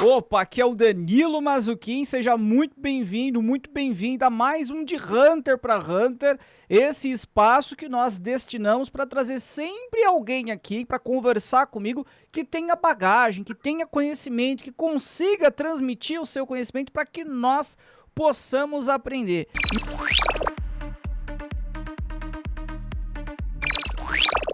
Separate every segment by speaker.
Speaker 1: Opa, aqui é o Danilo Mazzucchin, seja muito bem-vindo, muito bem-vinda a mais um de Hunter para Hunter, esse espaço que nós destinamos para trazer sempre alguém aqui para conversar comigo que tenha bagagem, que tenha conhecimento, que consiga transmitir o seu conhecimento para que nós possamos aprender.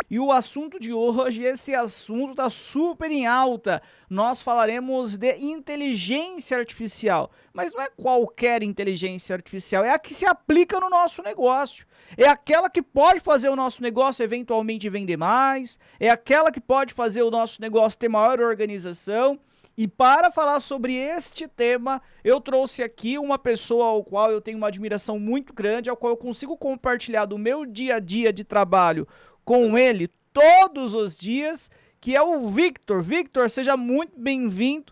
Speaker 1: E o assunto de hoje, esse assunto está super em alta. Nós falaremos de inteligência artificial. Mas não é qualquer inteligência artificial, é a que se aplica no nosso negócio. É aquela que pode fazer o nosso negócio eventualmente vender mais. É aquela que pode fazer o nosso negócio ter maior organização. E para falar sobre este tema, eu trouxe aqui uma pessoa ao qual eu tenho uma admiração muito grande, ao qual eu consigo compartilhar do meu dia a dia de trabalho com ele todos os dias, que é o Victor. Victor, seja muito bem-vindo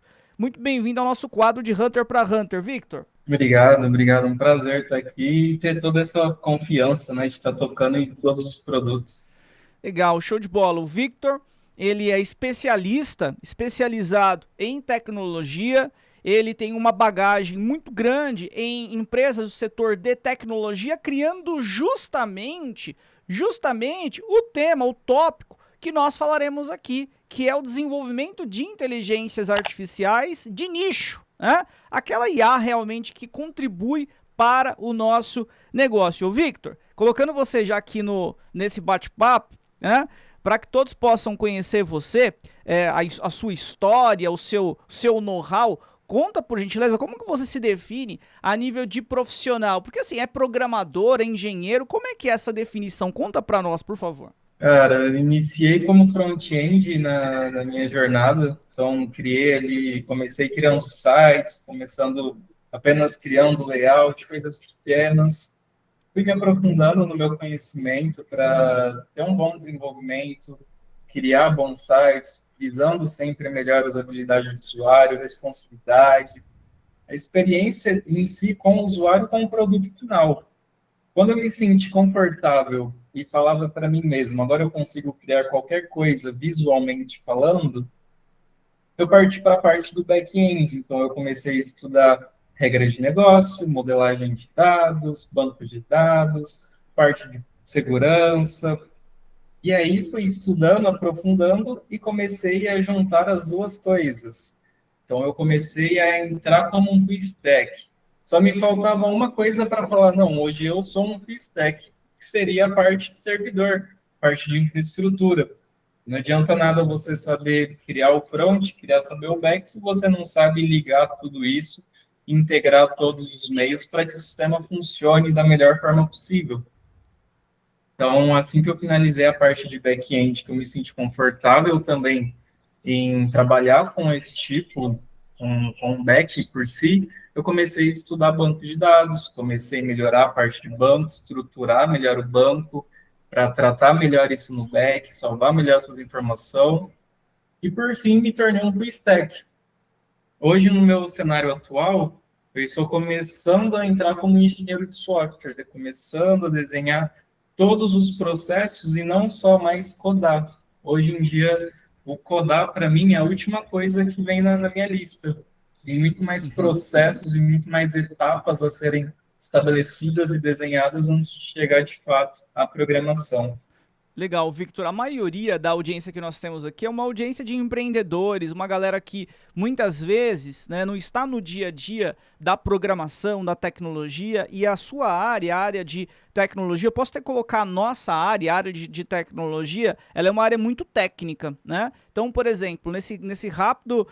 Speaker 1: ao nosso quadro de Hunter para Hunter. Victor.
Speaker 2: Obrigado. Um prazer estar aqui e ter toda essa confiança, né, de estar tocando em todos os produtos.
Speaker 1: Legal, show de bola. O Victor, ele é especializado em tecnologia. Ele tem uma bagagem muito grande em empresas do setor de tecnologia, criando justamente o tema, o tópico que nós falaremos aqui, que é o desenvolvimento de inteligências artificiais de nicho, né? Aquela IA realmente que contribui para o nosso negócio. Ô Victor, colocando você já aqui nesse bate-papo, né? Para que todos possam conhecer você, a sua história, o seu know-how. Conta, por gentileza, como que você se define a nível de profissional? Porque assim, é programador, é engenheiro, como é que é essa definição? Conta para nós, por favor.
Speaker 2: Cara, eu iniciei como front-end na minha jornada, então criei ali, comecei criando sites, começando apenas criando layout, coisas pequenas. Fui me aprofundando no meu conhecimento para ter um bom desenvolvimento, criar bons sites, visando sempre melhor as habilidades do usuário, responsividade, a experiência em si com o usuário com o produto final. Quando eu me senti confortável e falava para mim mesmo, agora eu consigo criar qualquer coisa visualmente falando, eu parti para a parte do back-end. Então, eu comecei a estudar regras de negócio, modelagem de dados, banco de dados, parte de segurança. E aí fui estudando, aprofundando e comecei a juntar as duas coisas. Então, eu comecei a entrar como um full stack. Só me faltava uma coisa para falar, não, hoje eu sou um full stack, que seria a parte de servidor, parte de infraestrutura. Não adianta nada você saber criar o front, saber o back, se você não sabe ligar tudo isso, integrar todos os meios para que o sistema funcione da melhor forma possível. Então, assim que eu finalizei a parte de back-end, que eu me senti confortável também em trabalhar com esse tipo, com o back por si, eu comecei a estudar banco de dados, comecei a melhorar a parte de banco, estruturar melhor o banco, para tratar melhor isso no back, salvar melhor essas informações, e por fim me tornei um full stack. Hoje, no meu cenário atual, eu estou começando a entrar como engenheiro de software, começando a desenhar todos os processos e não só mais codar. Hoje em dia, o codar, para mim, é a última coisa que vem na minha lista. Tem muito mais processos e muito mais etapas a serem estabelecidas e desenhadas antes de chegar, de fato, à programação.
Speaker 1: Legal, Victor. A maioria da audiência que nós temos aqui é uma audiência de empreendedores, uma galera que muitas vezes, né, não está no dia a dia da programação, da tecnologia, e a sua área, a área de tecnologia, eu posso até colocar a nossa área, a área de tecnologia, ela é uma área muito técnica, né? Então, por exemplo, nesse rápida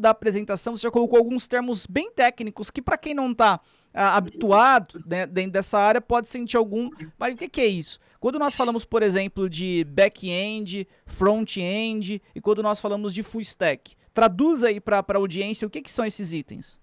Speaker 1: apresentação, você já colocou alguns termos bem técnicos que para quem não está habituado, né, dentro dessa área pode sentir algum... Mas o que é isso? Quando nós falamos, por exemplo, de back-end, front-end e quando nós falamos de full stack, traduz aí para a audiência o que são esses itens.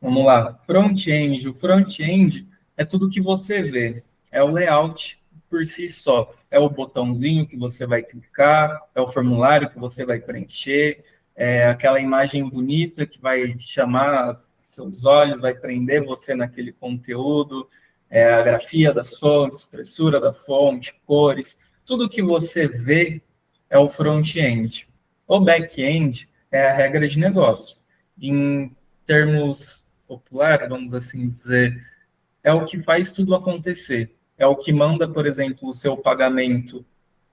Speaker 2: Vamos lá. Front-end. O front-end é tudo que você vê. É o layout por si só. É o botãozinho que você vai clicar, é o formulário que você vai preencher, é aquela imagem bonita que vai chamar seus olhos, vai prender você naquele conteúdo, é a grafia das fontes, espessura da fonte, cores, tudo que você vê é o front-end. O back-end é a regra de negócio. em termos populares, vamos assim dizer, é o que faz tudo acontecer. É o que manda, por exemplo, o seu pagamento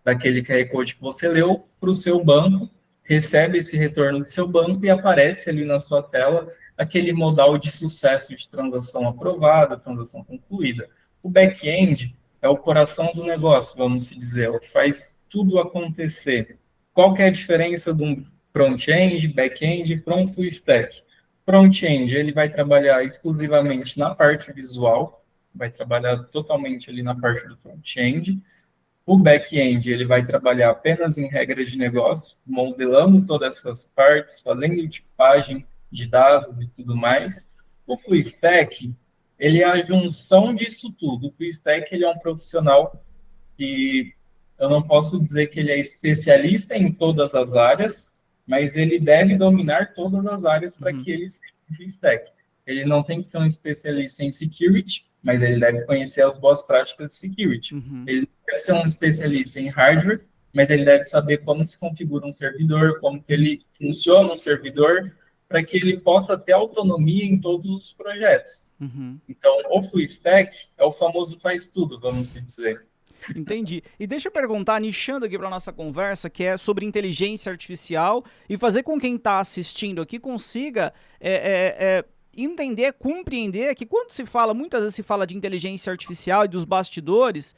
Speaker 2: daquele QR Code que você leu para o seu banco, recebe esse retorno do seu banco e aparece ali na sua tela aquele modal de sucesso de transação aprovada, transação concluída. O back-end é o coração do negócio, vamos dizer, é o que faz tudo acontecer. Qual que é a diferença de um front-end, back-end para um full stack? Front-end, ele vai trabalhar exclusivamente na parte visual, vai trabalhar totalmente ali na parte do front-end. O back-end, ele vai trabalhar apenas em regras de negócio, modelando todas essas partes, fazendo tipagem de dados e tudo mais. O full stack, ele é a junção disso tudo. O full stack, ele é um profissional que eu não posso dizer que ele é especialista em todas as áreas, mas ele deve dominar todas as áreas para que ele seja um full stack. Ele não tem que ser um especialista em security, mas ele deve conhecer as boas práticas de security. Ele deve ser um especialista em hardware, mas ele deve saber como se configura um servidor, como que ele funciona um servidor, para que ele possa ter autonomia em todos os projetos. Então, o full stack é o famoso faz tudo, vamos dizer.
Speaker 1: Entendi. E deixa eu perguntar, nichando aqui para nossa conversa, que é sobre inteligência artificial, e fazer com quem está assistindo aqui consiga entender, compreender que quando se fala, muitas vezes se fala de inteligência artificial e dos bastidores,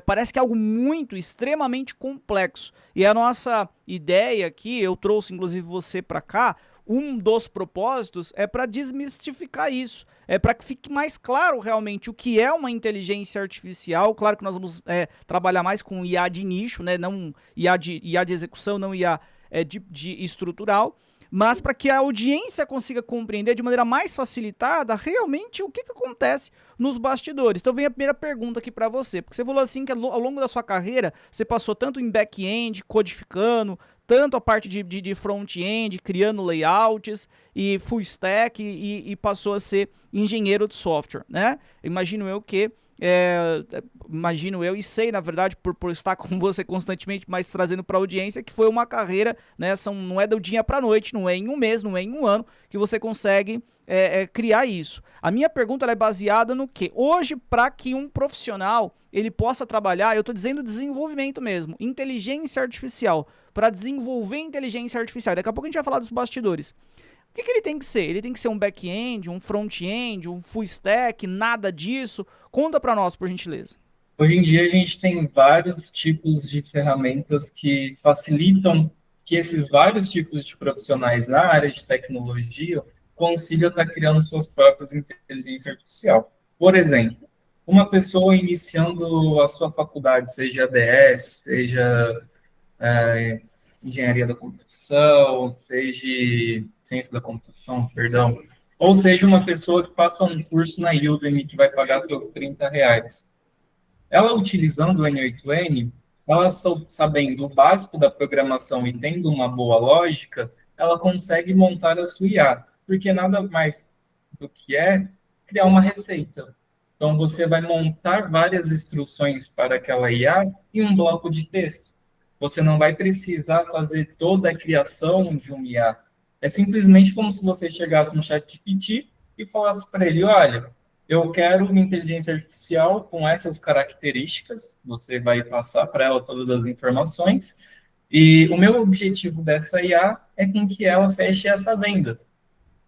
Speaker 1: parece que é algo muito, extremamente complexo. E a nossa ideia aqui, eu trouxe inclusive você para cá, um dos propósitos é para desmistificar isso, é para que fique mais claro realmente o que é uma inteligência artificial. Claro que nós vamos trabalhar mais com IA de nicho, né? Não IA de execução, não IA de estrutural, mas para que a audiência consiga compreender de maneira mais facilitada realmente o que acontece nos bastidores. Então vem a primeira pergunta aqui para você, porque você falou assim que ao longo da sua carreira você passou tanto em back-end, codificando, tanto a parte de front-end, criando layouts e full stack e passou a ser engenheiro de software, né? Imagino eu e sei, na verdade, por estar com você constantemente, mas trazendo para a audiência, que foi uma carreira, né? Não é do dia para a noite, não é em um mês, não é em um ano que você consegue criar isso. A minha pergunta ela é baseada no que? Hoje, para que um profissional ele possa trabalhar, eu estou dizendo desenvolvimento mesmo, inteligência artificial, para desenvolver inteligência artificial. Daqui a pouco a gente vai falar dos bastidores. O que ele tem que ser? Ele tem que ser um back-end, um front-end, um full stack, nada disso? Conta para nós, por gentileza.
Speaker 2: Hoje em dia a gente tem vários tipos de ferramentas que facilitam que esses vários tipos de profissionais na área de tecnologia consigam estar criando suas próprias inteligência artificial. Por exemplo, uma pessoa iniciando a sua faculdade, seja ADS, seja engenharia da computação, seja ciência da computação, perdão, ou seja uma pessoa que faça um curso na Udemy que vai pagar seus R$ 30. Ela utilizando o N8N, ela sabendo o básico da programação e tendo uma boa lógica, ela consegue montar a sua IA, porque nada mais do que é criar uma receita. Então, você vai montar várias instruções para aquela IA em um bloco de texto. Você não vai precisar fazer toda a criação de um IA. É simplesmente como se você chegasse no ChatGPT e falasse para ele, olha, eu quero uma inteligência artificial com essas características, você vai passar para ela todas as informações, e o meu objetivo dessa IA é com que ela feche essa venda.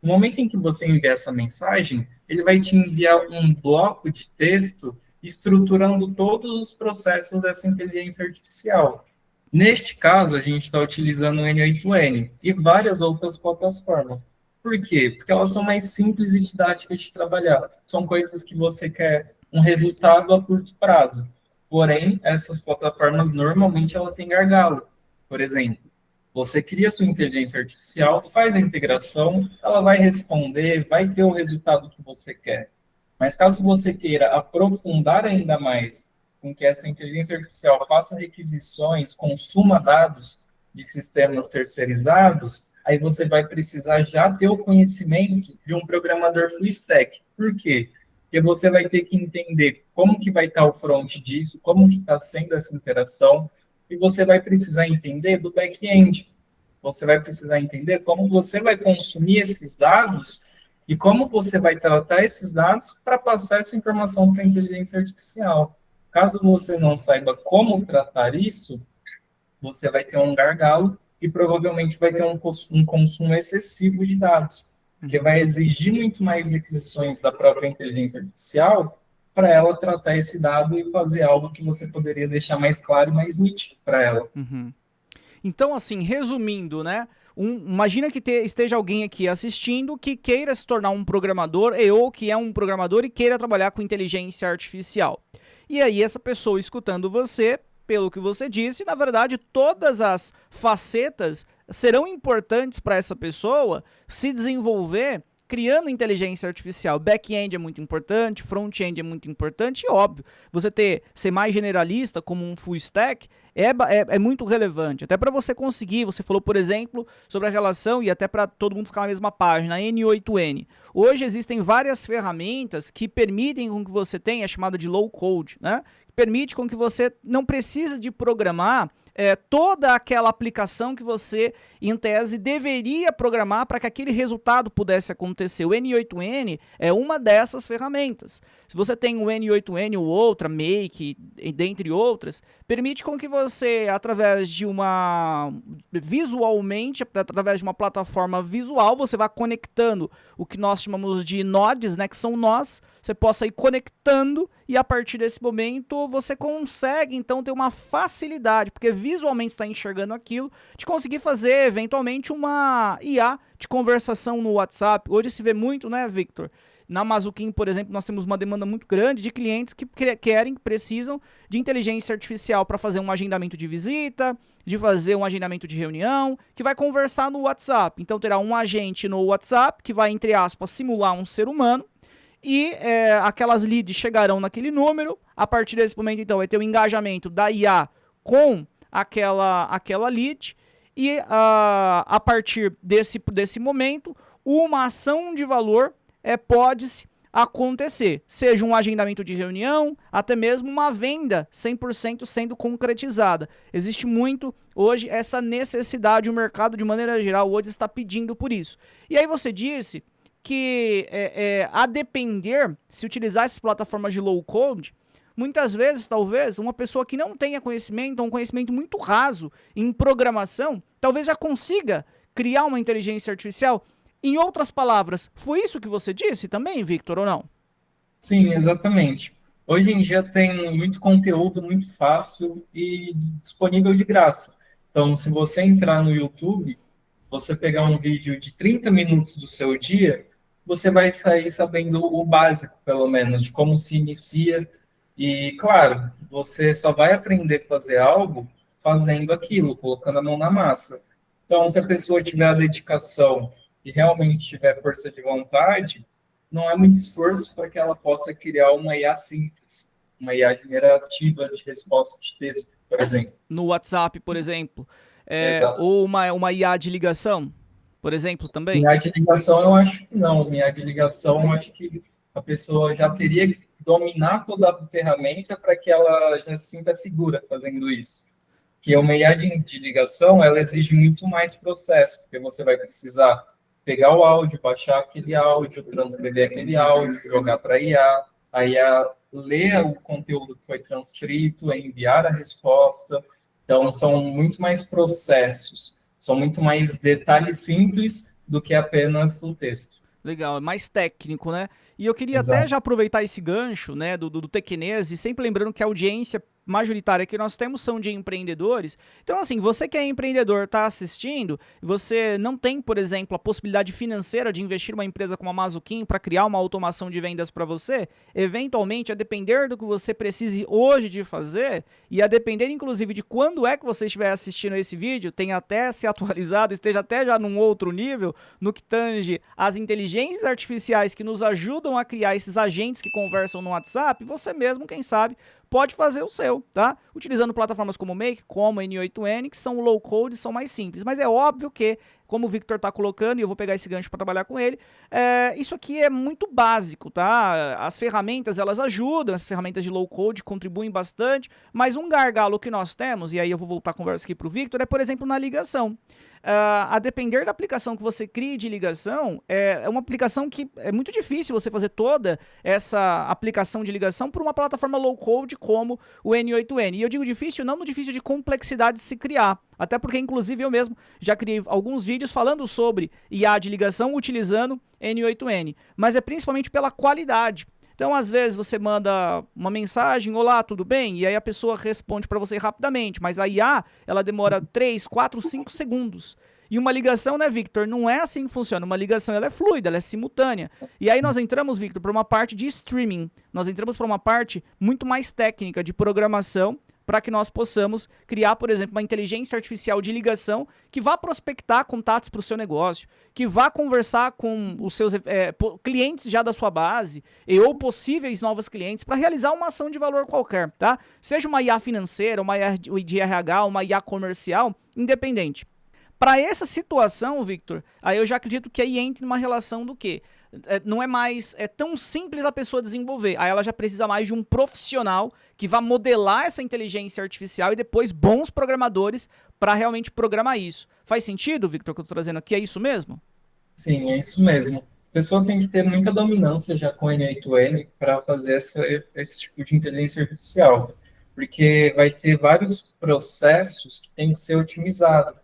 Speaker 2: No momento em que você enviar essa mensagem, ele vai te enviar um bloco de texto estruturando todos os processos dessa inteligência artificial. Neste caso, a gente está utilizando o N8N e várias outras plataformas. Por quê? Porque elas são mais simples e didáticas de trabalhar. São coisas que você quer um resultado a curto prazo. Porém, essas plataformas, normalmente, ela tem gargalo. Por exemplo, você cria sua inteligência artificial, faz a integração, ela vai responder, vai ter o resultado que você quer. Mas caso você queira aprofundar ainda mais com que essa inteligência artificial faça requisições, consuma dados de sistemas terceirizados, aí você vai precisar já ter o conhecimento de um programador full stack. Por quê? Porque você vai ter que entender como que vai estar o front disso, como que está sendo essa interação, e você vai precisar entender do back-end. você vai precisar entender como você vai consumir esses dados e como você vai tratar esses dados para passar essa informação para a inteligência artificial. Caso você não saiba como tratar isso, você vai ter um gargalo e provavelmente vai ter um consumo excessivo de dados, porque vai exigir muito mais requisições da própria inteligência artificial para ela tratar esse dado e fazer algo que você poderia deixar mais claro e mais nítido para ela.
Speaker 1: Uhum. Então, assim, resumindo, né? Imagina que esteja alguém aqui assistindo que queira se tornar um programador, ou que é um programador e queira trabalhar com inteligência artificial. E aí, essa pessoa escutando você, pelo que você disse, na verdade, todas as facetas serão importantes para essa pessoa se desenvolver criando inteligência artificial. Back-end é muito importante, front-end é muito importante e, óbvio, você ser mais generalista como um full stack é muito relevante. Até para você conseguir, você falou, por exemplo, sobre a relação e até para todo mundo ficar na mesma página, a N8N. Hoje existem várias ferramentas que permitem com que você tenha a chamada de low code, né? Permite com que você não precisa de programar toda aquela aplicação que você, em tese, deveria programar para que aquele resultado pudesse acontecer. O N8N é uma dessas ferramentas. Se você tem o N8N ou outra, Make, dentre outras, permite com que você, através de através de uma plataforma visual, você vá conectando o que nós chamamos de nodes, né, que são nós, você possa ir conectando e a partir desse momento você consegue, então, ter uma facilidade, porque visualmente está enxergando aquilo, de conseguir fazer, eventualmente, uma IA de conversação no WhatsApp. Hoje se vê muito, né, Victor? Na Mazuquim, por exemplo, nós temos uma demanda muito grande de clientes que precisam de inteligência artificial para fazer um agendamento de visita, de fazer um agendamento de reunião, que vai conversar no WhatsApp. Então terá um agente no WhatsApp que vai, entre aspas, simular um ser humano e aquelas leads chegarão naquele número. A partir desse momento, então, vai ter o engajamento da IA com aquela lead e a partir desse momento, uma ação de valor pode acontecer, seja um agendamento de reunião, até mesmo uma venda 100% sendo concretizada. Existe muito hoje essa necessidade, o mercado de maneira geral hoje está pedindo por isso. E aí você disse que a depender, se utilizar essas plataformas de low code, muitas vezes, talvez, uma pessoa que não tenha conhecimento, ou um conhecimento muito raso em programação, talvez já consiga criar uma inteligência artificial. Em outras palavras, foi isso que você disse também, Victor, ou não?
Speaker 2: Sim, exatamente. Hoje em dia tem muito conteúdo muito fácil e disponível de graça. Então, se você entrar no YouTube, você pegar um vídeo de 30 minutos do seu dia, você vai sair sabendo o básico, pelo menos, de como se inicia. E, claro, você só vai aprender a fazer algo fazendo aquilo, colocando a mão na massa. Então, se a pessoa tiver a dedicação e realmente tiver força de vontade, não é muito esforço para que ela possa criar uma IA simples, uma IA generativa de resposta de texto, por exemplo.
Speaker 1: No WhatsApp, por exemplo. Ou uma IA de ligação, por exemplo, também?
Speaker 2: IA de ligação, eu acho que não. IA de ligação, eu acho que a pessoa já teria que dominar toda a ferramenta para que ela já se sinta segura fazendo isso. Que uma IA de ligação, ela exige muito mais processo, porque você vai precisar pegar o áudio, baixar aquele áudio, transcrever aquele áudio, jogar para a IA ler o conteúdo que foi transcrito, enviar a resposta. Então, são muito mais processos, são muito mais detalhes simples do que apenas o texto.
Speaker 1: Legal, é mais técnico, né? E eu queria até já aproveitar esse gancho, né, do Tequenese, sempre lembrando que a audiência majoritária que nós temos são de empreendedores. Então, assim, você que é empreendedor, está assistindo, você não tem, por exemplo, a possibilidade financeira de investir numa empresa como a Mazuquim para criar uma automação de vendas para você, eventualmente, a depender do que você precise hoje de fazer, e a depender, inclusive, de quando é que você estiver assistindo esse vídeo, tenha até se atualizado, esteja até já num outro nível, no que tange as inteligências artificiais que nos ajudam a criar esses agentes que conversam no WhatsApp, você mesmo, quem sabe, pode fazer o seu, tá? Utilizando plataformas como o Make, como a N8N, que são low code, são mais simples. Mas é óbvio que como o Victor está colocando, e eu vou pegar esse gancho para trabalhar com ele, isso aqui é muito básico, tá? As ferramentas, elas ajudam, as ferramentas de low code contribuem bastante, mas um gargalo que nós temos, e aí eu vou voltar a conversa aqui para o Victor, é, por exemplo, na ligação. A depender da aplicação que você crie de ligação, é uma aplicação que é muito difícil você fazer toda essa aplicação de ligação por uma plataforma low code como o N8N. E eu digo difícil, não no difícil de complexidade de se criar, até porque inclusive eu mesmo já criei alguns vídeos falando sobre IA de ligação utilizando N8N, mas é principalmente pela qualidade. Então, às vezes, você manda uma mensagem, olá, tudo bem? E aí a pessoa responde para você rapidamente, mas a IA, ela demora 3, 4, 5 segundos. E uma ligação, né, Victor? Não é assim que funciona. Uma ligação, ela é fluida, ela é simultânea. E aí nós entramos, Victor, para uma parte de streaming. Nós entramos para uma parte muito mais técnica de programação, para que nós possamos criar, por exemplo, uma inteligência artificial de ligação que vá prospectar contatos para o seu negócio, que vá conversar com os seus clientes já da sua base ou possíveis novos clientes para realizar uma ação de valor qualquer, tá? Seja uma IA financeira, uma IA de RH, uma IA comercial, independente. Para essa situação, Victor, aí eu já acredito que aí entra numa relação do quê? Não é mais tão simples a pessoa desenvolver. Aí ela já precisa mais de um profissional que vá modelar essa inteligência artificial e depois bons programadores para realmente programar isso. Faz sentido, Victor, o que eu estou trazendo aqui? É isso mesmo?
Speaker 2: Sim, é isso mesmo. A pessoa tem que ter muita dominância já com N8N para fazer esse tipo de inteligência artificial, porque vai ter vários processos que tem que ser otimizados.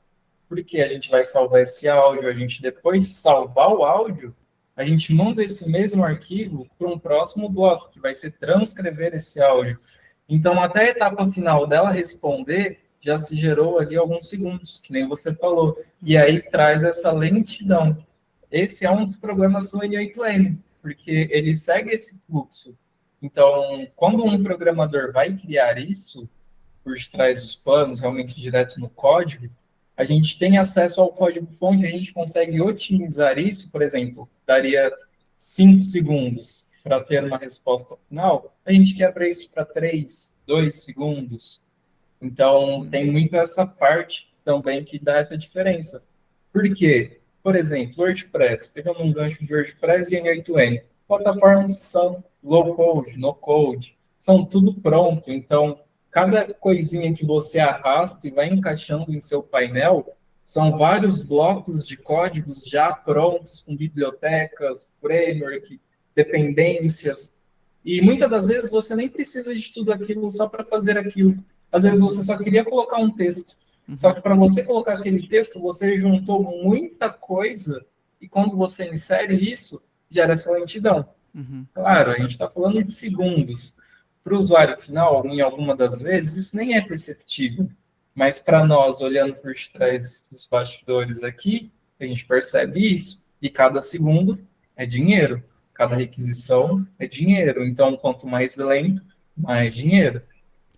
Speaker 2: Porque a gente vai salvar esse áudio, a gente depois de salvar o áudio, a gente manda esse mesmo arquivo para um próximo bloco, que vai ser transcrever esse áudio. Então, até a etapa final dela responder, já se gerou ali alguns segundos, que nem você falou. E aí traz essa lentidão. Esse é um dos problemas do N8N, porque ele segue esse fluxo. Então, quando um programador vai criar isso, por trás dos panos, realmente direto no código, a gente tem acesso ao código-fonte, a gente consegue otimizar isso, por exemplo, daria 5 segundos para ter uma resposta final, a gente quebra isso para 3, 2 segundos. Então, tem muito essa parte também que dá essa diferença. Por quê? Por exemplo, WordPress, pegando um gancho de WordPress e N8N, plataformas que são low code, no code, são tudo pronto, então cada coisinha que você arrasta e vai encaixando em seu painel são vários blocos de códigos já prontos, com bibliotecas, framework, dependências. E muitas das vezes você nem precisa de tudo aquilo só para fazer aquilo. Às vezes você só queria colocar um texto. Só que para você colocar aquele texto, você juntou muita coisa e quando você insere isso, gera essa lentidão. Claro, a gente está falando de segundos. Para o usuário final, em alguma das vezes, isso nem é perceptível. Mas para nós, olhando por trás dos bastidores aqui, a gente percebe isso. E cada segundo é dinheiro. Cada requisição é dinheiro. Então, quanto mais lento, mais dinheiro.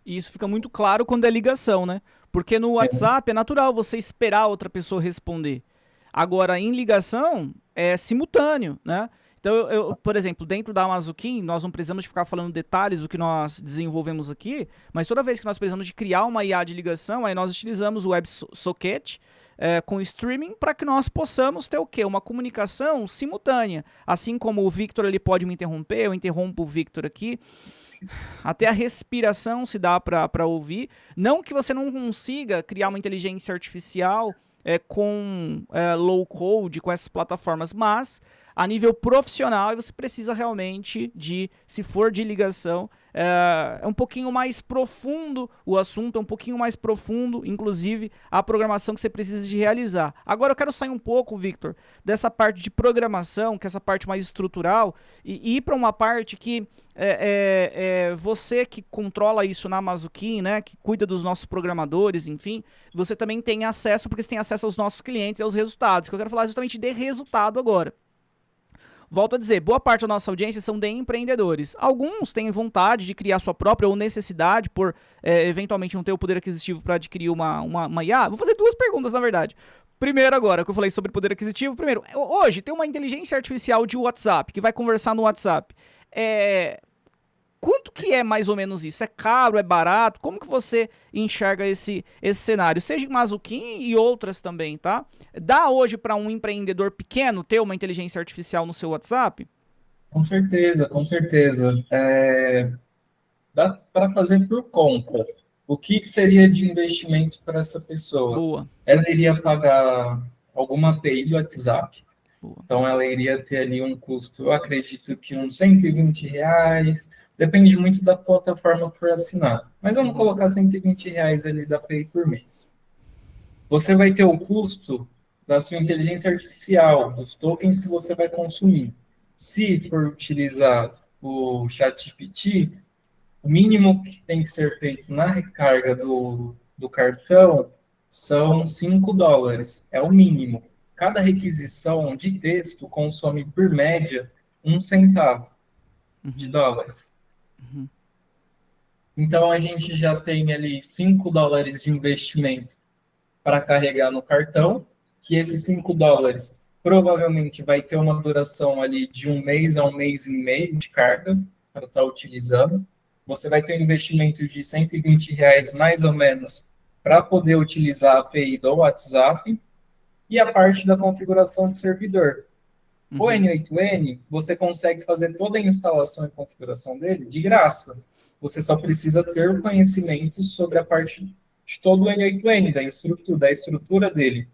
Speaker 1: E isso fica muito claro quando é ligação, né? Porque no WhatsApp é natural você esperar outra pessoa responder. Agora, em ligação, é simultâneo, né? Então, por exemplo, dentro da Amazukin, nós não precisamos de ficar falando detalhes do que nós desenvolvemos aqui, mas toda vez que nós precisamos de criar uma IA de ligação, aí nós utilizamos o WebSocket com streaming para que nós possamos ter o quê? Uma comunicação simultânea. Assim como o Victor ele pode me interromper, eu interrompo o Victor aqui. Até a respiração se dá para ouvir. Não que você não consiga criar uma inteligência artificial com low code, com essas plataformas, mas a nível profissional você precisa realmente de, se for de ligação, é um pouquinho mais profundo o assunto, é um pouquinho mais profundo, inclusive, a programação que você precisa de realizar. Agora eu quero sair um pouco, Victor, dessa parte de programação, que é essa parte mais estrutural, e ir para uma parte que você que controla isso na Amazukin, né, que cuida dos nossos programadores, enfim, você também tem acesso, porque você tem acesso aos nossos clientes e aos resultados, que eu quero falar justamente de resultado agora. Volto a dizer, boa parte da nossa audiência são de empreendedores. Alguns têm vontade de criar sua própria ou necessidade por, eventualmente, não ter o poder aquisitivo para adquirir uma IA. Vou fazer duas perguntas, na verdade. Primeiro agora, que eu falei sobre poder aquisitivo. Primeiro, hoje tem uma inteligência artificial de WhatsApp, que vai conversar no WhatsApp. Quanto que é mais ou menos isso? É caro, é barato? Como que você enxerga esse cenário? Seja em Mazuquim e outras também, tá? Dá hoje para um empreendedor pequeno ter uma inteligência artificial no seu WhatsApp?
Speaker 2: Com certeza, com certeza. Dá para fazer por conta. O que seria de investimento para essa pessoa?
Speaker 1: Boa,
Speaker 2: Ela iria pagar alguma API do WhatsApp,
Speaker 1: boa.
Speaker 2: então ela iria ter ali um custo, eu acredito que uns R$ 120, depende muito da plataforma que for assinar. Mas vamos colocar R$ 120 ali da API por mês. Você vai ter o custo da sua inteligência artificial, dos tokens que você vai consumir. Se for utilizar o ChatGPT, o mínimo que tem que ser feito na recarga do cartão são US$ 5. É o mínimo. Cada requisição de texto consome, por média, 1 centavo de dólares. Então, a gente já tem ali US$ 5 de investimento para carregar no cartão, que esses US$ 5 provavelmente vai ter uma duração ali de 1 mês a 1 mês e meio de carga para estar utilizando. Você vai ter um investimento de R$ 120 mais ou menos para poder utilizar a API do WhatsApp e a parte da configuração do servidor. O N8N, você consegue fazer toda a instalação e configuração dele de graça. Você só precisa ter o conhecimento sobre a parte de todo o N8N, da estrutura dele.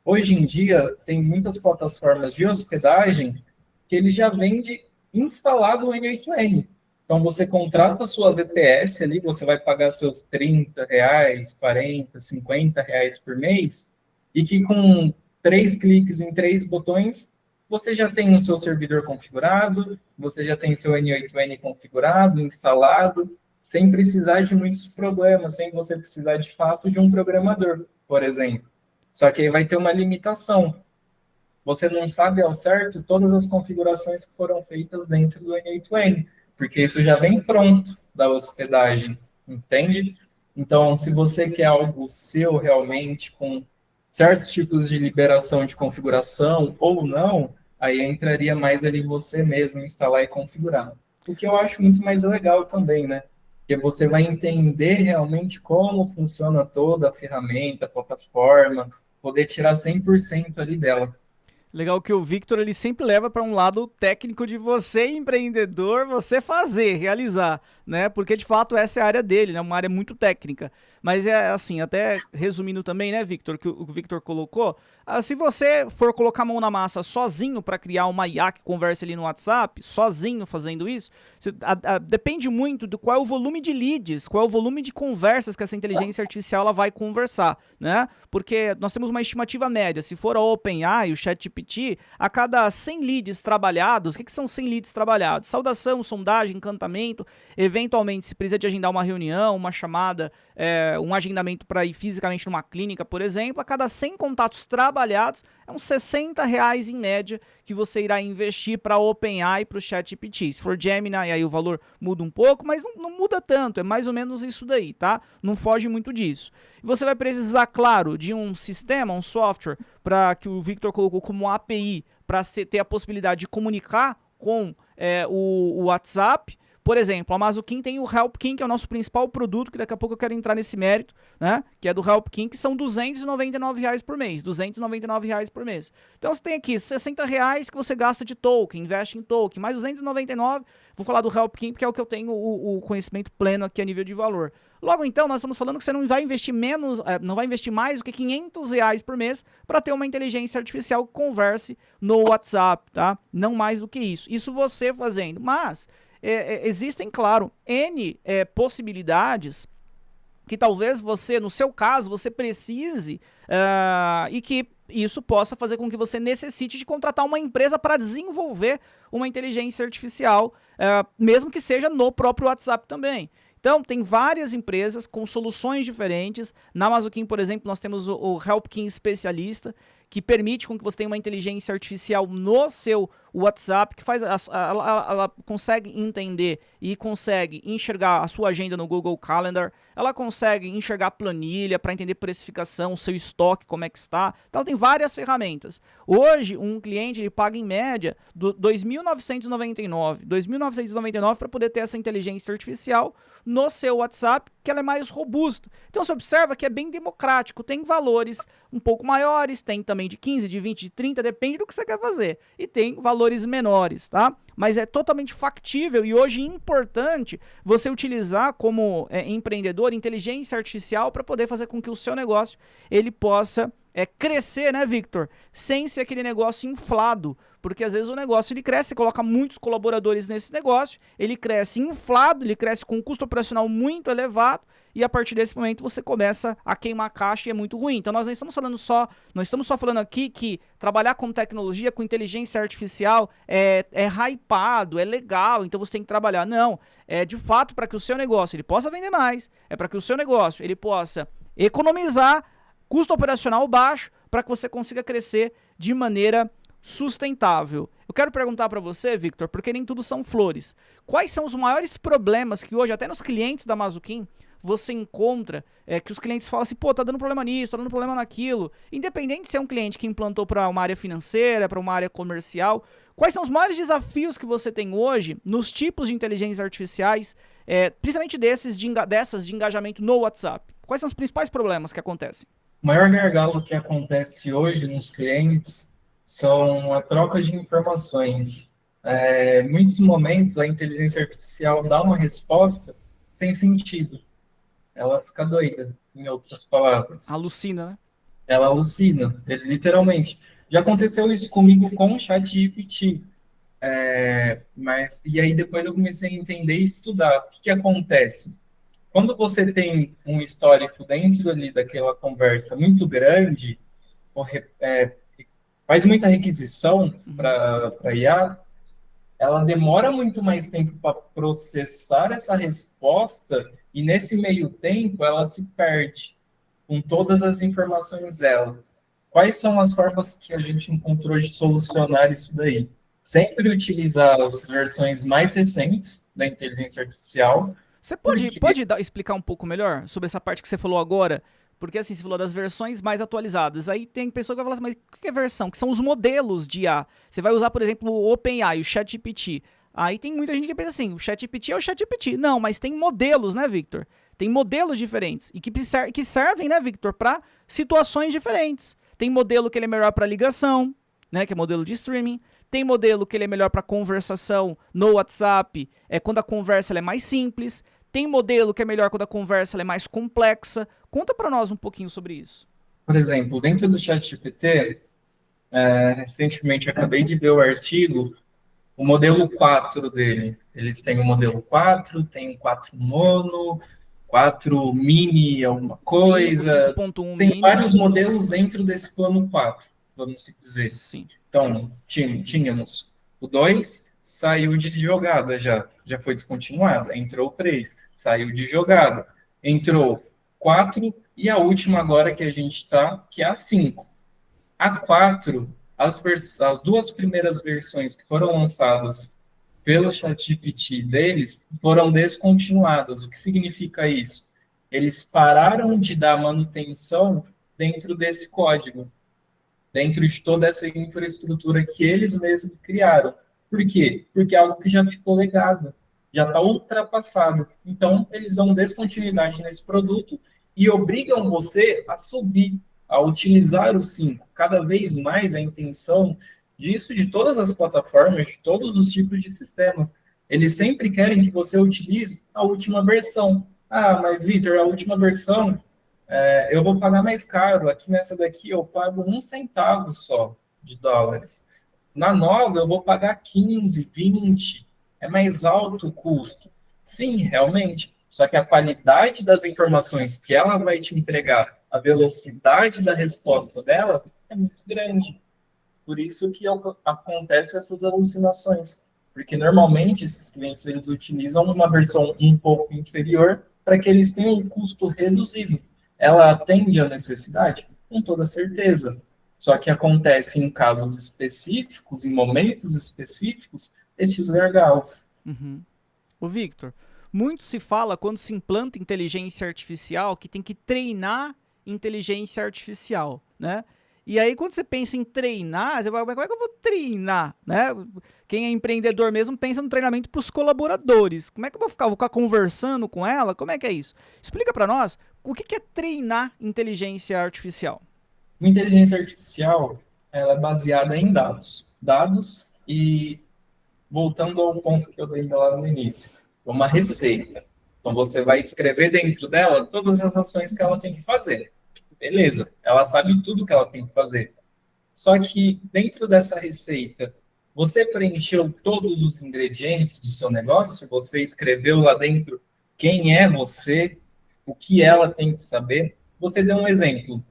Speaker 2: Hoje em dia, tem muitas plataformas de hospedagem que ele já vende instalado o N8N. Então, você contrata a sua VPS ali, você vai pagar seus R$ 30, 40, R$ 50 por mês, e que com 3 cliques em 3 botões, você já tem o seu servidor configurado, você já tem seu N8N configurado, instalado, sem precisar de muitos problemas, sem você precisar, de fato, de um programador, por exemplo. Só que aí vai ter uma limitação. Você não sabe ao certo todas as configurações que foram feitas dentro do N8N, porque isso já vem pronto da hospedagem, entende? Então, se você quer algo seu realmente, com certos tipos de liberação de configuração ou não, aí entraria mais ali você mesmo instalar e configurar. O que eu acho muito mais legal também, né? Porque você vai entender realmente como funciona toda a ferramenta, a plataforma, poder tirar 100% ali dela.
Speaker 1: Legal que o Victor ele sempre leva para um lado técnico de você, empreendedor, você fazer, realizar, né? Porque de fato essa é a área dele, né? Uma área muito técnica. Mas é assim, até resumindo também, né, Victor, que o Victor colocou, se você for colocar a mão na massa sozinho para criar uma IA que converse ali no WhatsApp, sozinho fazendo isso, depende muito do qual é o volume de leads, qual é o volume de conversas que essa inteligência artificial ela vai conversar, né? Porque nós temos uma estimativa média, se for a OpenAI, o ChatGPT, a cada 100 leads trabalhados, o que são 100 leads trabalhados? Saudação, sondagem, encantamento, eventualmente se precisa de agendar uma reunião, uma chamada, um agendamento para ir fisicamente numa clínica, por exemplo, a cada 100 contatos trabalhados, é uns R$60 em média que você irá investir para a OpenAI e para o ChatGPT. Se for Gemini, aí o valor muda um pouco, mas não muda tanto, é mais ou menos isso daí, tá? Não foge muito disso. E você vai precisar, claro, de um sistema, um software, para que o Victor colocou como API, para ter a possibilidade de comunicar com o WhatsApp. Por exemplo, a Mazuquim tem o HelpKing, que é o nosso principal produto, que daqui a pouco eu quero entrar nesse mérito, né? Que é do HelpKing, que são R$299 por mês. R$299 por mês. Então você tem aqui R$60 que você gasta de token, investe em token, mais R$299. Vou falar do HelpKing, porque é o que eu tenho o conhecimento pleno aqui a nível de valor. Logo então, nós estamos falando que você não vai investir não vai investir mais do que R$500 por mês para ter uma inteligência artificial que converse no WhatsApp, tá? Não mais do que isso. Isso você fazendo. Mas existem, claro, N possibilidades que talvez você, no seu caso, você precise e que isso possa fazer com que você necessite de contratar uma empresa para desenvolver uma inteligência artificial, mesmo que seja no próprio WhatsApp também. Então, tem várias empresas com soluções diferentes. Na Mazuquim, por exemplo, nós temos o HelpKing Especialista, que permite com que você tenha uma inteligência artificial no seu o WhatsApp, que faz ela consegue entender e consegue enxergar a sua agenda no Google Calendar, ela consegue enxergar a planilha para entender precificação, seu estoque, como é que está. Então, ela tem várias ferramentas. Hoje, um cliente ele paga em média R$ 2.999 para poder ter essa inteligência artificial no seu WhatsApp, que ela é mais robusta. Então, você observa que é bem democrático, tem valores um pouco maiores, tem também de 15, de 20, de 30, depende do que você quer fazer. E tem valores menores, tá? Mas é totalmente factível e hoje importante você utilizar como empreendedor inteligência artificial para poder fazer com que o seu negócio ele possa crescer, né, Victor? Sem ser aquele negócio inflado, porque às vezes o negócio ele cresce, você coloca muitos colaboradores nesse negócio, ele cresce inflado, ele cresce com um custo operacional muito elevado, e a partir desse momento você começa a queimar caixa e é muito ruim. Então nós não estamos só falando aqui que trabalhar com tecnologia, com inteligência artificial é hypado, é legal, então você tem que trabalhar. Não, é de fato para que o seu negócio ele possa vender mais, é para que o seu negócio ele possa economizar, custo operacional baixo, para que você consiga crescer de maneira sustentável. Eu quero perguntar para você, Victor, porque nem tudo são flores. Quais são os maiores problemas que hoje, até nos clientes da Mazuquim, você encontra que os clientes falam assim, pô, tá dando problema nisso, tá dando problema naquilo. Independente se é um cliente que implantou para uma área financeira, para uma área comercial, quais são os maiores desafios que você tem hoje nos tipos de inteligências artificiais, principalmente dessas de engajamento no WhatsApp? Quais são os principais problemas que acontecem?
Speaker 2: O maior gargalo que acontece hoje nos clientes são a troca de informações. Em muitos momentos, a inteligência artificial dá uma resposta sem sentido. Ela fica doida, em outras palavras.
Speaker 1: Alucina, né?
Speaker 2: Ela alucina, literalmente. Já aconteceu isso comigo com o ChatGPT. E aí depois eu comecei a entender e estudar. O que acontece? Quando você tem um histórico dentro ali daquela conversa muito grande, faz muita requisição para a IA, ela demora muito mais tempo para processar essa resposta e nesse meio tempo ela se perde com todas as informações dela. Quais são as formas que a gente encontrou de solucionar isso daí? Sempre utilizar as versões mais recentes da inteligência artificial.
Speaker 1: Você pode explicar um pouco melhor sobre essa parte que você falou agora? Porque assim, você falou das versões mais atualizadas. Aí tem pessoa que vai falar assim, mas o que é versão? Que são os modelos de IA. Você vai usar, por exemplo, o OpenAI, o ChatGPT. Aí tem muita gente que pensa assim, o ChatGPT é o ChatGPT. Não, mas tem modelos, né, Victor? Tem modelos diferentes e que servem, né, Victor, para situações diferentes. Tem modelo que ele é melhor para ligação, né, que é modelo de streaming. Tem modelo que ele é melhor para conversação no WhatsApp, quando a conversa ela é mais simples. Tem modelo que é melhor quando a conversa ela é mais complexa. Conta para nós um pouquinho sobre isso.
Speaker 2: Por exemplo, dentro do ChatGPT, recentemente eu acabei de ver o artigo, o modelo 4 dele. Eles têm o modelo 4, tem o 4 mono, 4 mini alguma coisa.
Speaker 1: 5.1
Speaker 2: tem
Speaker 1: mini.
Speaker 2: Vários modelos dentro desse plano 4, vamos dizer.
Speaker 1: Sim.
Speaker 2: Então, tínhamos o 2, saiu de jogada já foi descontinuado. Entrou o 3, saiu de jogada. Entrou 4 e a última agora que a gente está, que é a 5. A 4, as duas primeiras versões que foram lançadas pelo ChatGPT deles foram descontinuadas. O que significa isso? Eles pararam de dar manutenção dentro desse código, dentro de toda essa infraestrutura que eles mesmos criaram. Por quê? Porque é algo que já ficou legado, já está ultrapassado. Então, eles dão descontinuidade nesse produto e obrigam você a subir, a utilizar o 5. Cada vez mais a intenção disso de todas as plataformas, de todos os tipos de sistema. Eles sempre querem que você utilize a última versão. Ah, mas, Victor, a última versão eu vou pagar mais caro. Aqui nessa daqui eu pago 1 centavo só de dólares. Na nova eu vou pagar 15, 20. É mais alto o custo. Sim, realmente. Só que a qualidade das informações que ela vai te entregar, a velocidade da resposta dela é muito grande. Por isso que acontece essas alucinações. Porque normalmente esses clientes eles utilizam uma versão um pouco inferior para que eles tenham um custo reduzido. Ela atende à necessidade? Com toda certeza. Só que acontece em casos específicos, em momentos específicos, estes gargalos.
Speaker 1: Uhum. Ô, Victor, muito se fala quando se implanta inteligência artificial que tem que treinar inteligência artificial, né? E aí, quando você pensa em treinar, você vai, como é que eu vou treinar, né? Quem é empreendedor mesmo pensa no treinamento para os colaboradores. Como é que eu vou ficar? Vou ficar conversando com ela? Como é que é isso? Explica para nós o que é treinar inteligência artificial.
Speaker 2: A inteligência artificial, ela é baseada em dados. Dados e, voltando ao ponto que eu dei lá no início, uma receita. Então, você vai escrever dentro dela todas as ações que ela tem que fazer. Beleza, ela sabe tudo que ela tem que fazer. Só que dentro dessa receita, você preencheu todos os ingredientes do seu negócio? Você escreveu lá dentro quem é você, o que ela tem que saber? Você deu um exemplo.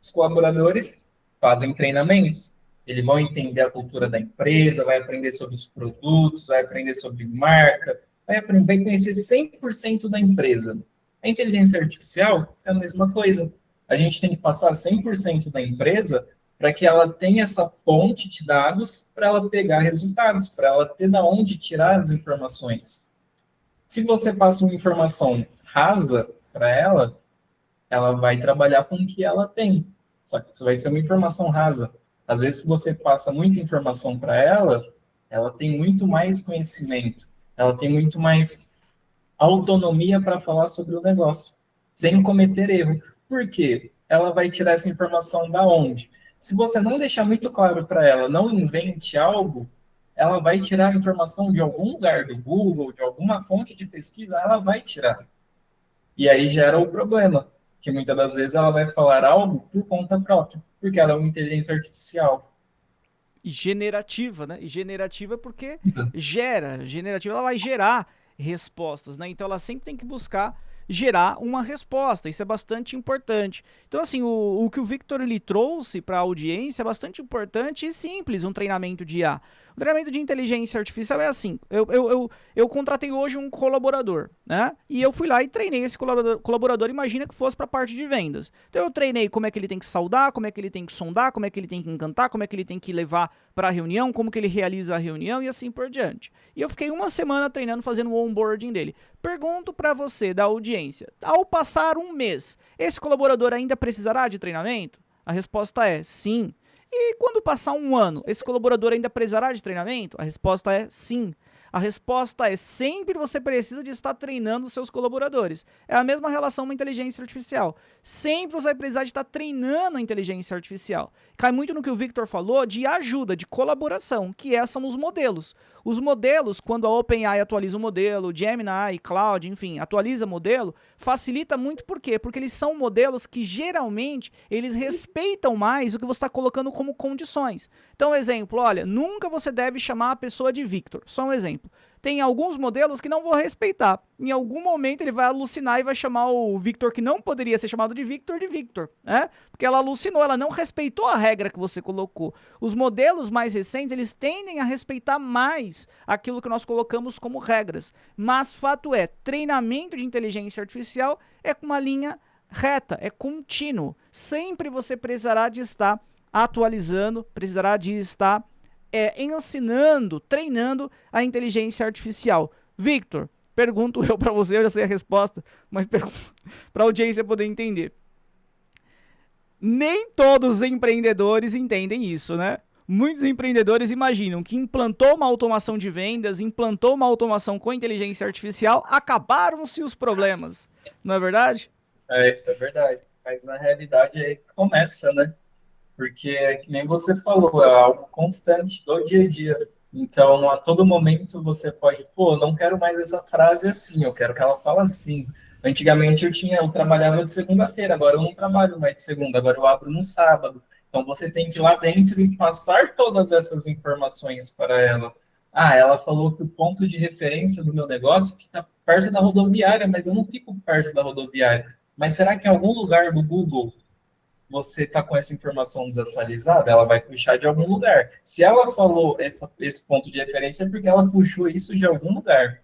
Speaker 2: Os colaboradores fazem treinamentos. Eles vão entender a cultura da empresa, vai aprender sobre os produtos, vai aprender sobre marca, vai conhecer 100% da empresa. A inteligência artificial é a mesma coisa. A gente tem que passar 100% da empresa para que ela tenha essa fonte de dados para ela pegar resultados, para ela ter de onde tirar as informações. Se você passa uma informação rasa para ela vai trabalhar com o que ela tem. Só que isso vai ser uma informação rasa. Às vezes, se você passa muita informação para ela tem muito mais conhecimento, ela tem muito mais autonomia para falar sobre o negócio, sem cometer erro. Por quê? Ela vai tirar essa informação da onde? Se você não deixar muito claro para ela, não invente algo, ela vai tirar a informação de algum lugar do Google, de alguma fonte de pesquisa, ela vai tirar. E aí gera o problema, que muitas das vezes ela vai falar algo por conta própria, porque ela é uma inteligência artificial.
Speaker 1: E generativa, né? E generativa porque gera. Generativa, ela vai gerar respostas, né? Então ela sempre tem que buscar gerar uma resposta. Isso é bastante importante. Então, assim, o que o Victor ele trouxe para a audiência é bastante importante e simples, um treinamento de IA. O treinamento de inteligência artificial é assim, eu contratei hoje um colaborador, né? E eu fui lá e treinei esse colaborador, imagina que fosse para a parte de vendas. Então eu treinei como é que ele tem que saudar, como é que ele tem que sondar, como é que ele tem que encantar, como é que ele tem que levar para a reunião, como que ele realiza a reunião e assim por diante. E eu fiquei uma semana treinando, fazendo o onboarding dele. Pergunto para você da audiência, ao passar um mês, esse colaborador ainda precisará de treinamento? A resposta é sim. E quando passar um ano, esse colaborador ainda precisará de treinamento? A resposta é sim. A resposta é sempre você precisa de estar treinando os seus colaboradores. É a mesma relação com a inteligência artificial. Sempre você vai precisar de estar treinando a inteligência artificial. Cai muito no que o Victor falou de ajuda, de colaboração, que são os modelos. Os modelos, quando a OpenAI atualiza o modelo, Gemini, Cloud, enfim, atualiza o modelo, facilita muito por quê? Porque eles são modelos que geralmente eles respeitam mais o que você está colocando como condições. Então, exemplo, olha, nunca você deve chamar a pessoa de Victor. Só um exemplo. Tem alguns modelos que não vou respeitar. Em algum momento ele vai alucinar e vai chamar o Victor, que não poderia ser chamado de Victor, né? Porque ela alucinou, ela não respeitou a regra que você colocou. Os modelos mais recentes, eles tendem a respeitar mais aquilo que nós colocamos como regras. Mas fato é, treinamento de inteligência artificial é com uma linha reta, é contínuo. Sempre você precisará de estar atualizando, precisará de estar ensinando, treinando a inteligência artificial. Victor, pergunto eu para você, eu já sei a resposta, mas para a audiência poder entender. Nem todos os empreendedores entendem isso, né? Muitos empreendedores imaginam que implantou uma automação de vendas, implantou uma automação com inteligência artificial, acabaram-se os problemas. Não é verdade?
Speaker 2: Isso é verdade. Mas na realidade aí começa, né? Porque, que nem você falou, é algo constante do dia a dia. Então, a todo momento você pode, não quero mais essa frase assim, eu quero que ela fale assim. Antigamente eu trabalhava de segunda-feira, agora eu não trabalho mais de segunda, agora eu abro no sábado. Então, você tem que ir lá dentro e passar todas essas informações para ela. Ah, ela falou que o ponto de referência do meu negócio está perto da rodoviária, mas eu não fico perto da rodoviária. Mas será que em algum lugar do Google você está com essa informação desatualizada, ela vai puxar de algum lugar. Se ela falou esse ponto de referência, é porque ela puxou isso de algum lugar.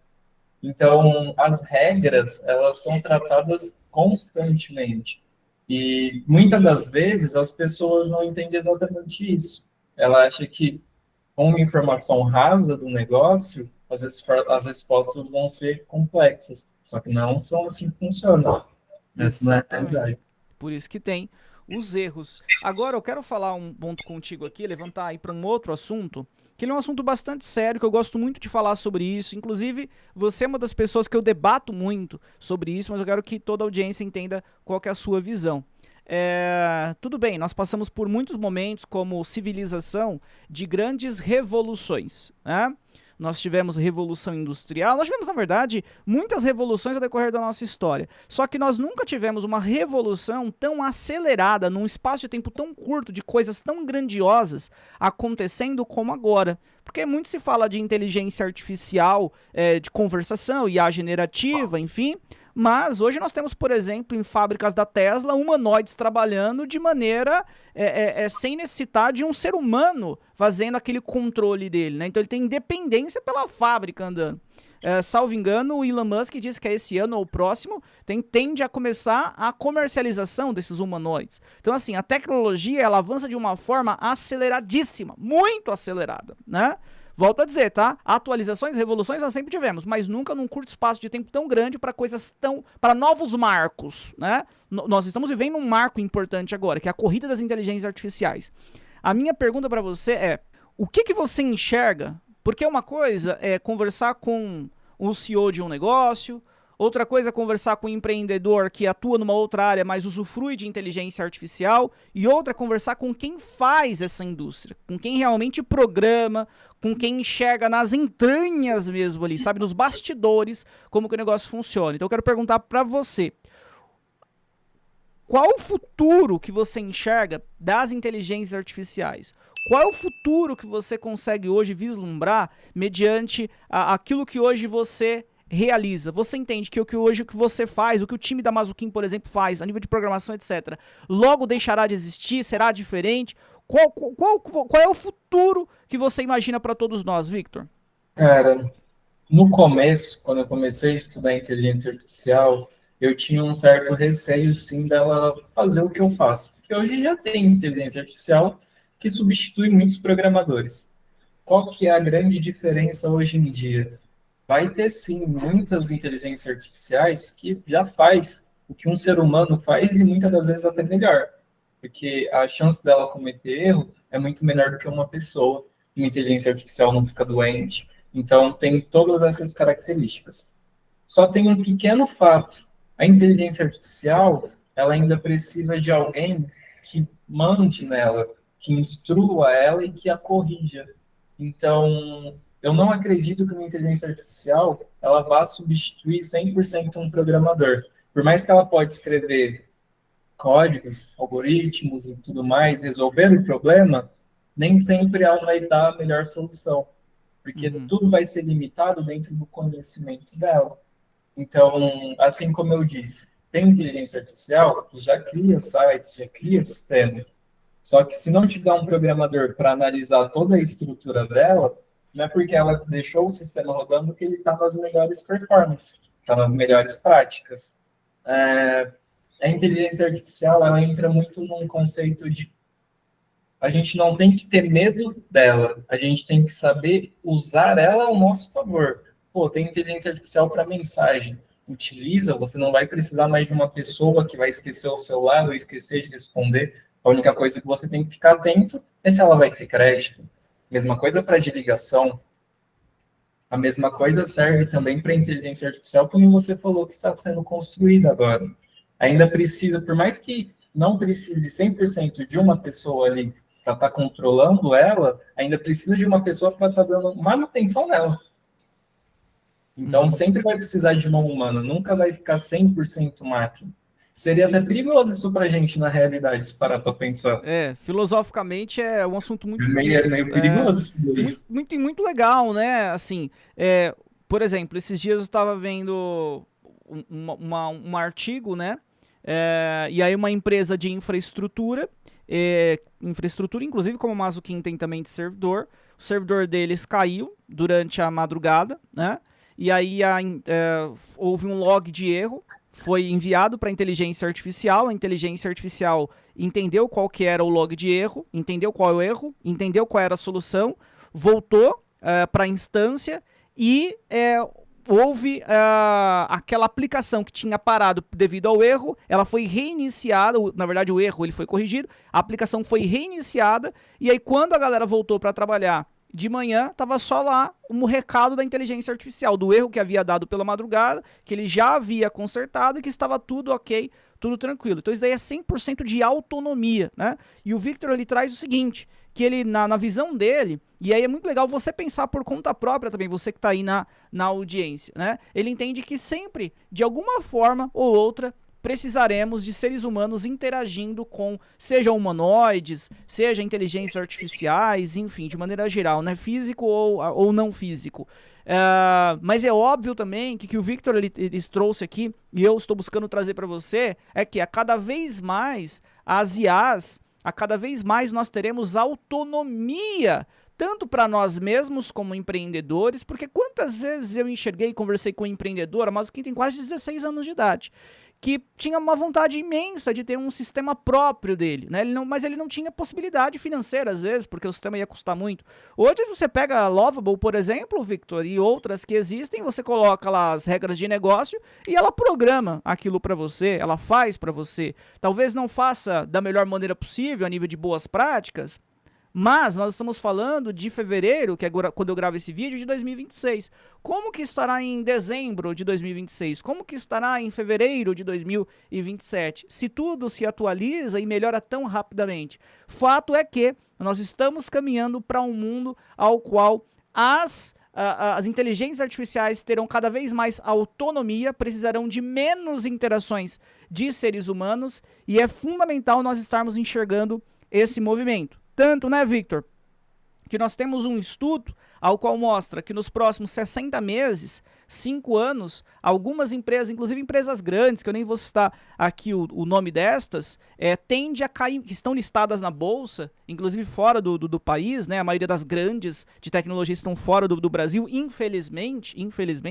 Speaker 2: Então, as regras, elas são tratadas constantemente. E muitas das vezes as pessoas não entendem exatamente isso. Ela acha que com uma informação rasa do negócio, as respostas vão ser complexas. Só que não são assim que funcionam. Essa não é a
Speaker 1: Exatamente.
Speaker 2: realidade.
Speaker 1: Por isso que tem os erros. Agora eu quero falar um ponto contigo aqui, levantar aí para um outro assunto, que ele é um assunto bastante sério, que eu gosto muito de falar sobre isso. Inclusive, você é uma das pessoas que eu debato muito sobre isso, mas eu quero que toda a audiência entenda qual que é a sua visão. Tudo bem, nós passamos por muitos momentos como civilização de grandes revoluções, né? Nós tivemos revolução industrial, nós tivemos, na verdade, muitas revoluções ao decorrer da nossa história. Só que nós nunca tivemos uma revolução tão acelerada, num espaço de tempo tão curto, de coisas tão grandiosas acontecendo como agora. Porque muito se fala de inteligência artificial, de conversação, IA generativa, enfim. Mas hoje nós temos, por exemplo, em fábricas da Tesla, humanoides trabalhando de maneira sem necessitar de um ser humano fazendo aquele controle dele, né? Então ele tem independência pela fábrica andando. Salvo engano, o Elon Musk disse que esse ano ou o próximo tende a começar a comercialização desses humanoides. Então, assim, a tecnologia ela avança de uma forma aceleradíssima, muito acelerada, né? Volto a dizer, tá? Atualizações, revoluções nós sempre tivemos, mas nunca num curto espaço de tempo tão grande para para novos marcos, né? Nós estamos vivendo um marco importante agora, que é a corrida das inteligências artificiais. A minha pergunta para você é: o que você enxerga? Porque uma coisa é conversar com o CEO de um negócio, outra coisa é conversar com um empreendedor que atua numa outra área, mas usufrui de inteligência artificial, e outra é conversar com quem faz essa indústria, com quem realmente programa, com quem enxerga nas entranhas mesmo ali, sabe, nos bastidores, como que o negócio funciona. Então eu quero perguntar para você, qual o futuro que você enxerga das inteligências artificiais? Qual é o futuro que você consegue hoje vislumbrar mediante aquilo que hoje você realiza? Você entende que o que hoje o que você faz, o que o time da Mazuquim, por exemplo, faz, a nível de programação, etc., logo deixará de existir, será diferente? Qual é o futuro que você imagina para todos nós, Victor?
Speaker 2: Cara, no começo, quando eu comecei a estudar inteligência artificial, eu tinha um certo receio, sim, dela fazer o que eu faço. Porque hoje já tem inteligência artificial que substitui muitos programadores. Qual que é a grande diferença hoje em dia? Vai ter, sim, muitas inteligências artificiais que já faz o que um ser humano faz e muitas das vezes até melhor. Porque a chance dela cometer erro é muito menor do que uma pessoa. Uma inteligência artificial não fica doente. Então, tem todas essas características. Só tem um pequeno fato. A inteligência artificial, ela ainda precisa de alguém que mande nela, que instrua ela e que a corrija. Então, eu não acredito que uma inteligência artificial ela vá substituir 100% um programador. Por mais que ela pode escrever códigos, algoritmos e tudo mais, resolver o problema, nem sempre ela vai dar a melhor solução, porque tudo vai ser limitado dentro do conhecimento dela. Então, assim como eu disse, tem inteligência artificial que já cria sites, já cria sistema. Só que se não tiver um programador para analisar toda a estrutura dela, não é porque ela deixou o sistema rodando que ele está nas melhores performances, está nas melhores práticas. A inteligência artificial ela entra muito num conceito de a gente não tem que ter medo dela, a gente tem que saber usar ela ao nosso favor. Pô, tem inteligência artificial para mensagem. Utiliza, você não vai precisar mais de uma pessoa que vai esquecer o celular ou esquecer de responder. A única coisa que você tem que ficar atento é se ela vai ter crédito. Mesma coisa para de ligação. A mesma coisa serve também para inteligência artificial, como você falou que está sendo construída agora. Ainda precisa, por mais que não precise 100% de uma pessoa ali para estar controlando ela, ainda precisa de uma pessoa para estar dando manutenção nela. Então, sempre vai precisar de uma humana, nunca vai ficar 100% máquina. Seria até perigoso isso para a gente, na realidade, se parar para pensar.
Speaker 1: Filosoficamente é um assunto muito...
Speaker 2: É meio perigoso isso daí.
Speaker 1: Muito legal, né? Assim, por exemplo, esses dias eu estava vendo um artigo, né? E aí uma empresa de infraestrutura, inclusive como a Mazuquim tem também de servidor, o servidor deles caiu durante a madrugada, né? E aí houve um log de erro, foi enviado para a inteligência artificial entendeu qual que era o log de erro, entendeu qual é o erro, entendeu qual era a solução, voltou para a instância e houve aquela aplicação que tinha parado devido ao erro, ela foi reiniciada, na verdade o erro ele foi corrigido, a aplicação foi reiniciada, e aí quando a galera voltou para trabalhar de manhã, estava só lá um recado da inteligência artificial, do erro que havia dado pela madrugada, que ele já havia consertado e que estava tudo ok, tudo tranquilo. Então isso daí é 100% de autonomia, né? E o Victor ele traz o seguinte, que ele, na visão dele, e aí é muito legal você pensar por conta própria também, você que está aí na audiência, né? Ele entende que sempre, de alguma forma ou outra, precisaremos de seres humanos interagindo com, seja humanoides, seja inteligências artificiais, enfim, de maneira geral, né? Físico ou não físico. Mas é óbvio também que o Victor ele trouxe aqui, e eu estou buscando trazer para você, é que a cada vez mais as IAs, a cada vez mais nós teremos autonomia, tanto para nós mesmos como empreendedores, porque quantas vezes eu enxerguei e conversei com um empreendedor, mas quem tem quase 16 anos de idade, que tinha uma vontade imensa de ter um sistema próprio dele, né? Mas ele não tinha possibilidade financeira, às vezes, porque o sistema ia custar muito. Hoje, se você pega a Lovable, por exemplo, Victor, e outras que existem, você coloca lá as regras de negócio e ela programa aquilo para você, ela faz para você. Talvez não faça da melhor maneira possível, a nível de boas práticas, mas nós estamos falando de fevereiro, que é quando eu gravo esse vídeo, de 2026. Como que estará em dezembro de 2026? Como que estará em fevereiro de 2027? Se tudo se atualiza e melhora tão rapidamente. Fato é que nós estamos caminhando para um mundo ao qual as inteligências artificiais terão cada vez mais autonomia, precisarão de menos interações de seres humanos, e é fundamental nós estarmos enxergando esse movimento. Tanto, né, Victor, que nós temos um estudo ao qual mostra que nos próximos 60 meses, 5 anos, algumas empresas, inclusive empresas grandes, que eu nem vou citar aqui o nome destas, tende a cair, que estão listadas na bolsa, inclusive fora do país, né? A maioria das grandes de tecnologia estão fora do Brasil, infelizmente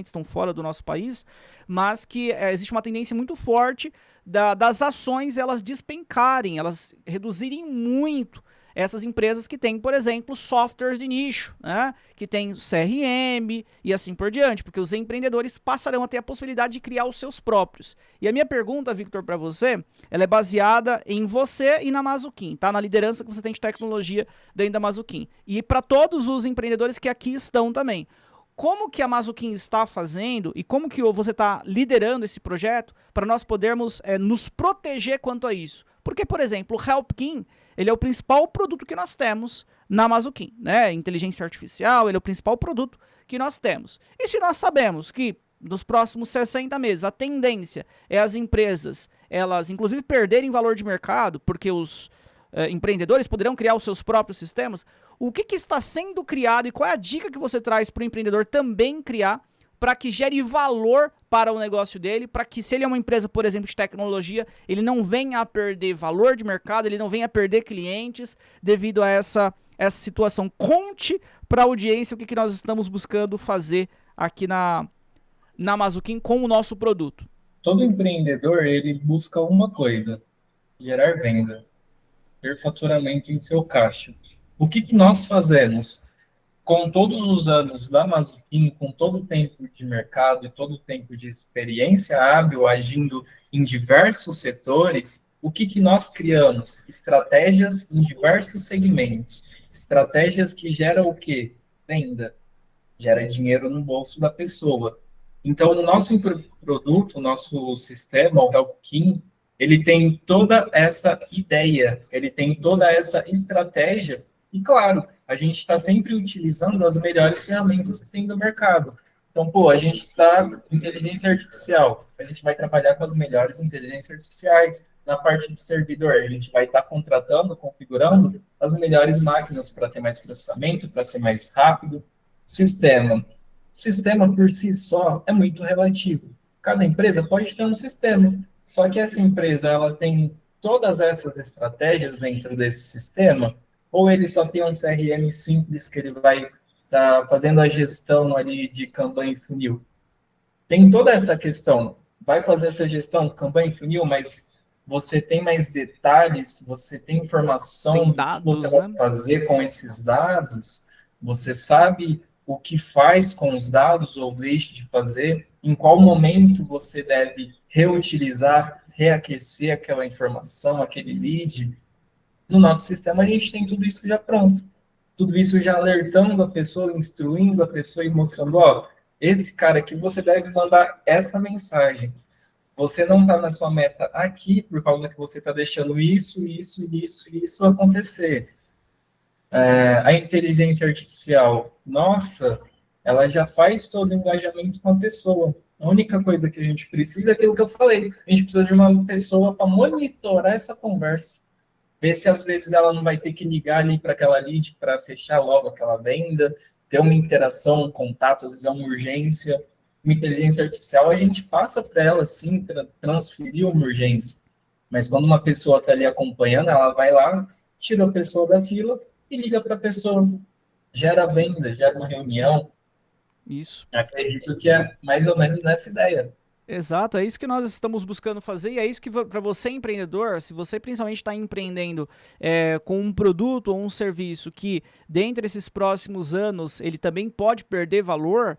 Speaker 1: estão fora do nosso país, mas que existe uma tendência muito forte das ações elas despencarem, elas reduzirem muito essas empresas que têm, por exemplo, softwares de nicho, né? Que tem CRM e assim por diante, porque os empreendedores passarão a ter a possibilidade de criar os seus próprios. E a minha pergunta, Victor, para você, ela é baseada em você e na Mazuquim, tá? Na liderança que você tem de tecnologia dentro da Mazuquim. E para todos os empreendedores que aqui estão também. Como que a Mazuquim está fazendo e como que você está liderando esse projeto para nós podermos nos proteger quanto a isso? Porque, por exemplo, o HelpKing, ele é o principal produto que nós temos na Mazuquim, né? Inteligência artificial, ele é o principal produto que nós temos. E se nós sabemos que nos próximos 60 meses a tendência é as empresas, elas inclusive perderem valor de mercado, porque os empreendedores poderão criar os seus próprios sistemas, o que está sendo criado e qual é a dica que você traz para o empreendedor também criar para que gere valor para o negócio dele, para que se ele é uma empresa, por exemplo, de tecnologia, ele não venha a perder valor de mercado, ele não venha a perder clientes devido a essa situação. Conte para a audiência o que nós estamos buscando fazer aqui na Mazuquim com o nosso produto.
Speaker 2: Todo empreendedor, ele busca uma coisa: gerar venda, ter faturamento em seu caixa. O que nós fazemos? Com todos os anos da Mazuquim, com todo o tempo de mercado e todo o tempo de experiência hábil agindo em diversos setores, o que nós criamos? Estratégias em diversos segmentos. Estratégias que geram o quê? Venda. Gera dinheiro no bolso da pessoa. Então, o nosso produto, o nosso sistema, o HelpKing, ele tem toda essa ideia, ele tem toda essa estratégia e, claro, a gente está sempre utilizando as melhores ferramentas que tem no mercado. Então, a gente está inteligência artificial, a gente vai trabalhar com as melhores inteligências artificiais. Na parte de servidor, a gente vai estar contratando, configurando as melhores máquinas para ter mais processamento, para ser mais rápido. Sistema. O sistema, por si só, é muito relativo. Cada empresa pode ter um sistema, só que essa empresa ela tem todas essas estratégias dentro desse sistema, ou ele só tem um CRM simples que ele vai estar fazendo a gestão ali de campanha e funil. Tem toda essa questão. vai fazer essa gestão, campanha e funil, mas você tem mais detalhes, você tem
Speaker 1: Tem
Speaker 2: informação do que você
Speaker 1: dados,
Speaker 2: vai
Speaker 1: né?
Speaker 2: fazer com esses dados, você sabe o que faz com os dados ou deixa de fazer, em qual momento você deve reutilizar, reaquecer aquela informação, aquele lead. No nosso sistema, a gente tem tudo isso já pronto. Tudo isso já alertando a pessoa, instruindo a pessoa e mostrando, ó, esse cara aqui você deve mandar essa mensagem. Você não está na sua meta aqui por causa que você está deixando isso acontecer. A inteligência artificial, nossa, ela já faz todo o engajamento com a pessoa. A única coisa que a gente precisa é aquilo que eu falei. A gente precisa de uma pessoa para monitorar essa conversa. Ver se às vezes ela não vai ter que ligar ali para aquela lead para fechar logo aquela venda, ter uma interação, um contato, às vezes é uma urgência. Uma inteligência artificial, a gente passa para ela, sim, para transferir uma urgência. Mas quando uma pessoa está ali acompanhando, ela vai lá, tira a pessoa da fila e liga para a pessoa. Gera venda, gera uma reunião.
Speaker 1: Isso.
Speaker 2: Acredito que é mais ou menos nessa ideia.
Speaker 1: Exato, é isso que nós estamos buscando fazer e é isso que para você empreendedor, se você principalmente está empreendendo com um produto ou um serviço que dentro desses próximos anos ele também pode perder valor,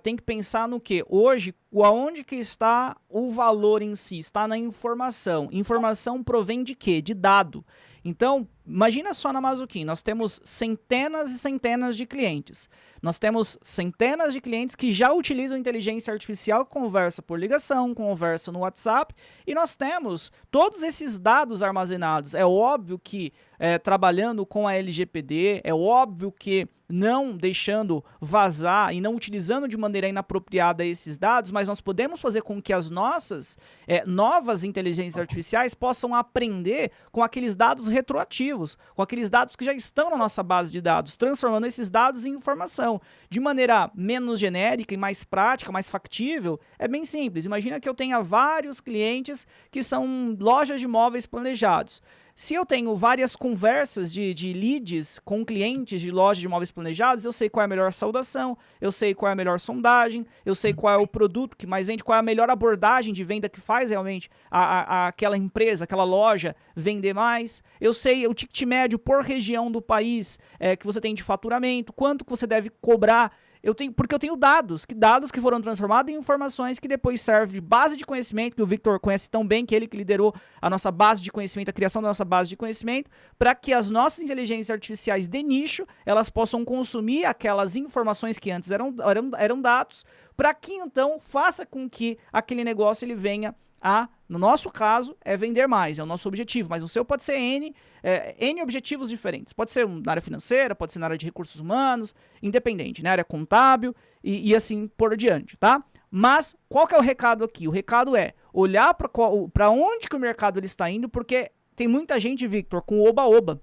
Speaker 1: tem que pensar no que? Hoje, aonde que está o valor em si? Está na informação. Informação provém de quê? De dado. Então, imagina só na Mazuquim, nós temos centenas e centenas de clientes. Nós temos centenas de clientes que já utilizam inteligência artificial, conversa por ligação, conversa no WhatsApp, e nós temos todos esses dados armazenados. É óbvio que trabalhando com a LGPD, é óbvio que não deixando vazar e não utilizando de maneira inapropriada esses dados, mas nós podemos fazer com que as nossas novas inteligências artificiais possam aprender com aqueles dados retroativos, com aqueles dados que já estão na nossa base de dados, transformando esses dados em informação. De maneira menos genérica e mais prática, mais factível, é bem simples. Imagina que eu tenha vários clientes que são lojas de móveis planejados. Se eu tenho várias conversas de leads com clientes de lojas de móveis planejados, eu sei qual é a melhor saudação, eu sei qual é a melhor sondagem, eu sei qual é o produto que mais vende, qual é a melhor abordagem de venda que faz realmente aquela empresa, aquela loja vender mais. Eu sei o ticket médio por região do país que você tem de faturamento, quanto que você deve cobrar. Porque eu tenho dados que foram transformados em informações que depois servem de base de conhecimento, que o Victor conhece tão bem, que ele que liderou a nossa base de conhecimento, a criação da nossa base de conhecimento, para que as nossas inteligências artificiais de nicho, elas possam consumir aquelas informações que antes eram dados, para que então faça com que aquele negócio ele venha no nosso caso, é vender mais, é o nosso objetivo, mas o seu pode ser N objetivos diferentes. Pode ser na área financeira, pode ser na área de recursos humanos, independente, na área contábil e assim por diante, tá? Mas qual que é o recado aqui? O recado é olhar para onde que o mercado ele está indo, porque tem muita gente, Victor, com oba-oba.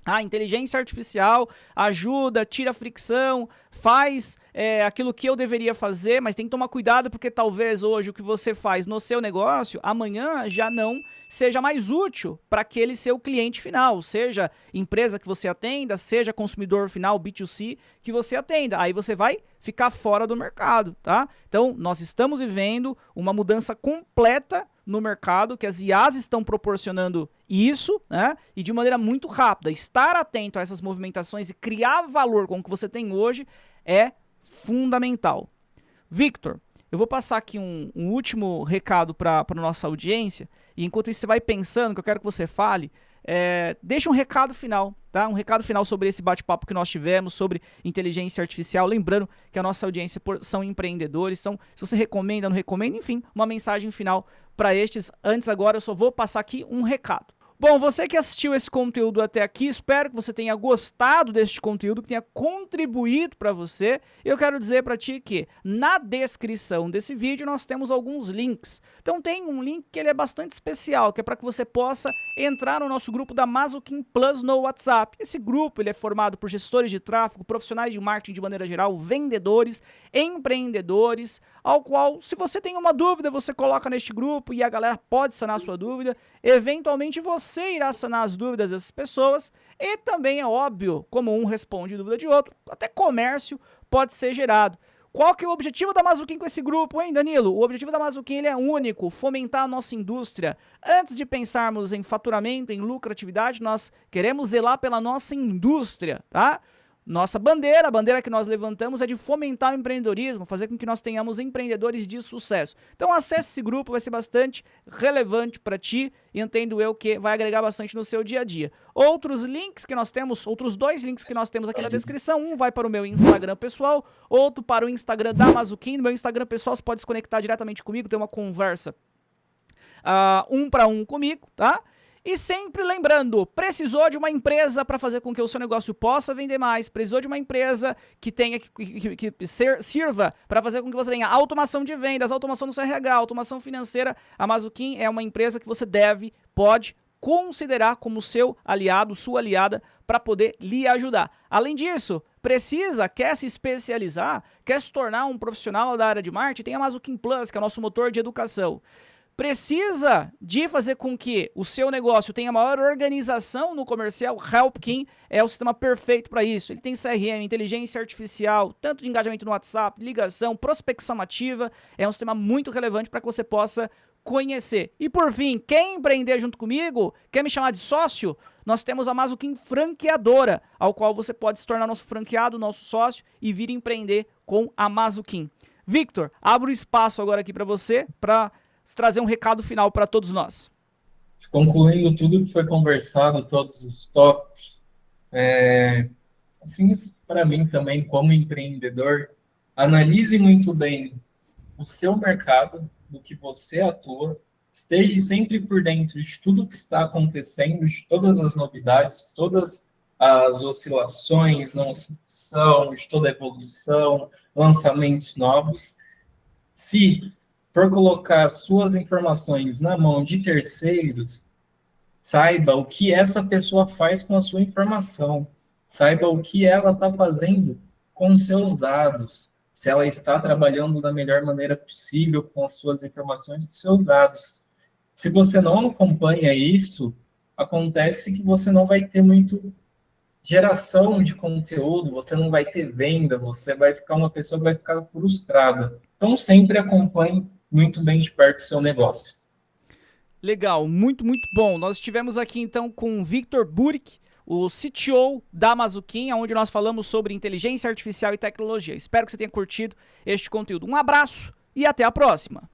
Speaker 1: A inteligência artificial ajuda, tira a fricção, faz aquilo que eu deveria fazer, mas tem que tomar cuidado porque talvez hoje o que você faz no seu negócio, amanhã já não seja mais útil para aquele seu cliente final, seja empresa que você atenda, seja consumidor final, B2C, que você atenda. Aí você vai ficar fora do mercado, tá? Então, nós estamos vivendo uma mudança completa no mercado, que as IAs estão proporcionando isso, né? E de maneira muito rápida. Estar atento a essas movimentações e criar valor com o que você tem hoje é fundamental. Victor, eu vou passar aqui um último recado para a nossa audiência, e enquanto isso você vai pensando, que eu quero que você fale, deixa um recado final, tá? Um recado final sobre esse bate-papo que nós tivemos, sobre inteligência artificial, lembrando que a nossa audiência são empreendedores, se você recomenda, não recomenda, enfim, uma mensagem final para estes. Antes agora eu só vou passar aqui um recado. Bom, você que assistiu esse conteúdo até aqui, espero que você tenha gostado deste conteúdo, que tenha contribuído para você. Eu quero dizer para ti que na descrição desse vídeo nós temos alguns links. Então tem um link que ele é bastante especial, que é para que você possa entrar no nosso grupo da Mazuquim Plus no WhatsApp. Esse grupo ele é formado por gestores de tráfego, profissionais de marketing de maneira geral, vendedores, empreendedores, ao qual, se você tem uma dúvida, você coloca neste grupo e a galera pode sanar a sua dúvida. Eventualmente você irá sanar as dúvidas dessas pessoas e também é óbvio, como um responde dúvida de outro, até comércio pode ser gerado. Qual que é o objetivo da Mazuquim com esse grupo, hein, Danilo? O objetivo da Mazuquim ele é único, fomentar a nossa indústria. Antes de pensarmos em faturamento, em lucratividade, nós queremos zelar pela nossa indústria, tá? Nossa bandeira, a bandeira que nós levantamos é de fomentar o empreendedorismo, fazer com que nós tenhamos empreendedores de sucesso. Então acesse esse grupo, vai ser bastante relevante para ti e entendo eu que vai agregar bastante no seu dia a dia. Outros links que nós temos, outros 2 links que nós temos aqui na descrição, um vai para o meu Instagram pessoal, outro para o Instagram da Mazuquim. No meu Instagram pessoal você pode se conectar diretamente comigo, ter uma conversa 1 para 1 comigo, tá? E sempre lembrando, precisou de uma empresa para fazer com que o seu negócio possa vender mais, precisou de uma empresa que tenha que sirva para fazer com que você tenha automação de vendas, automação no CRH, automação financeira, a Mazuquim é uma empresa que você pode considerar como seu aliado, sua aliada, para poder lhe ajudar. Além disso, quer se especializar, quer se tornar um profissional da área de marketing, tem a Mazuquim Plus, que é o nosso motor de educação. Precisa de fazer com que o seu negócio tenha maior organização no comercial? HelpKing é o sistema perfeito para isso. Ele tem CRM, inteligência artificial, tanto de engajamento no WhatsApp, ligação, prospecção ativa. É um sistema muito relevante para que você possa conhecer. E por fim, quer empreender junto comigo? Quer me chamar de sócio? Nós temos a Mazuquim Franqueadora, ao qual você pode se tornar nosso franqueado, nosso sócio e vir empreender com a Mazuquim. Victor, abro o espaço agora aqui para você, para trazer um recado final para todos nós.
Speaker 2: Concluindo tudo que foi conversado, todos os tópicos, assim, para mim também, como empreendedor, analise muito bem o seu mercado, do que você atua, esteja sempre por dentro de tudo que está acontecendo, de todas as novidades, todas as oscilações, não oscilação, de toda a evolução, lançamentos novos. Se for colocar suas informações na mão de terceiros, saiba o que essa pessoa faz com a sua informação. Saiba o que ela está fazendo com os seus dados. Se ela está trabalhando da melhor maneira possível com as suas informações, com os seus dados. Se você não acompanha isso, acontece que você não vai ter muito geração de conteúdo, você não vai ter venda, você vai ficar uma pessoa que vai ficar frustrada. Então, sempre acompanhe muito bem de perto o seu negócio.
Speaker 1: Legal, muito bom. Nós estivemos aqui então com o Victor Burick, o CTO da Mazuquim, onde nós falamos sobre inteligência artificial e tecnologia. Espero que você tenha curtido este conteúdo. Um abraço e até a próxima!